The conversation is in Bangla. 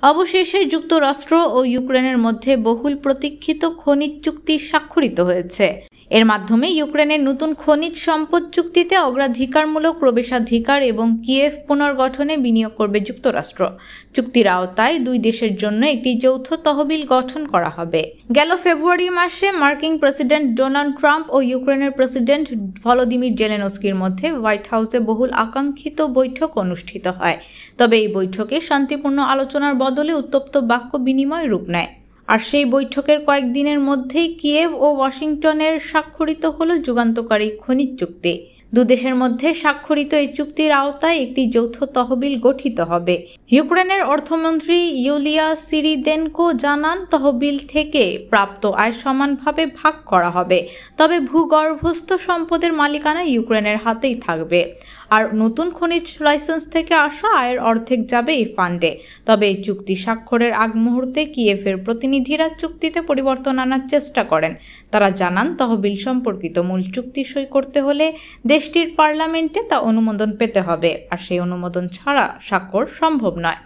অবশেষে যুক্তরাষ্ট্র ও ইউক্রেনের মধ্যে বহুল প্রতীক্ষিত খনিজ চুক্তি স্বাক্ষরিত হয়েছে। এর মাধ্যমে ইউক্রেনের নতুন খনিজ সম্পদ চুক্তিতে অগ্রাধিকারমূলক প্রবেশাধিকার এবং কিয়েভ পুনর্গঠনে বিনিয়োগ করবে যুক্তরাষ্ট্র। চুক্তির আওতায় দুই দেশের জন্য একটি যৌথ তহবিল গঠন করা হবে। গেল ফেব্রুয়ারি মাসে মার্কিন প্রেসিডেন্ট ডোনাল্ড ট্রাম্প ও ইউক্রেনের প্রেসিডেন্ট ভলোদিমির জেলেনস্কির মধ্যে হোয়াইট হাউসে বহুল আকাঙ্ক্ষিত বৈঠক অনুষ্ঠিত হয়। তবে এই বৈঠকে শান্তিপূর্ণ আলোচনার বদলে উত্তপ্ত বাক্য বিনিময় রূপ নেয়। আর সেই বৈঠকের কয়েকদিনের মধ্যেই কিয়েভ ও ওয়াশিংটনের স্বাক্ষরিত হলো যুগান্তকারী খনিজ চুক্তি। দুদেশের মধ্যে স্বাক্ষরিত এই চুক্তির আওতায় একটি যৌথ তহবিল গঠিত হবে। ইউক্রেনের অর্থমন্ত্রী ইউলিয়া সিরিদেনকো জানান, তহবিল থেকে প্রাপ্ত আয় সমানভাবে ভাগ করা হবে, তবে ভূগর্ভস্থ সম্পদের মালিকানা ইউক্রেনের হাতেই থাকবে। আর নতুন খনিজ লাইসেন্স থেকে আসা আয়ের অর্ধেক যাবে এই ফান্ডে। তবে এই চুক্তি স্বাক্ষরের আগ মুহূর্তে কিয়েভের প্রতিনিধিরা চুক্তিতে পরিবর্তন আনার চেষ্টা করেন। তারা জানান, তহবিল সম্পর্কিত মূল চুক্তি সই করতে হলে দেশটির পার্লামেন্টে তা অনুমোদন পেতে হবে, আর সেই অনুমোদন ছাড়া স্বাক্ষর সম্ভব নয়।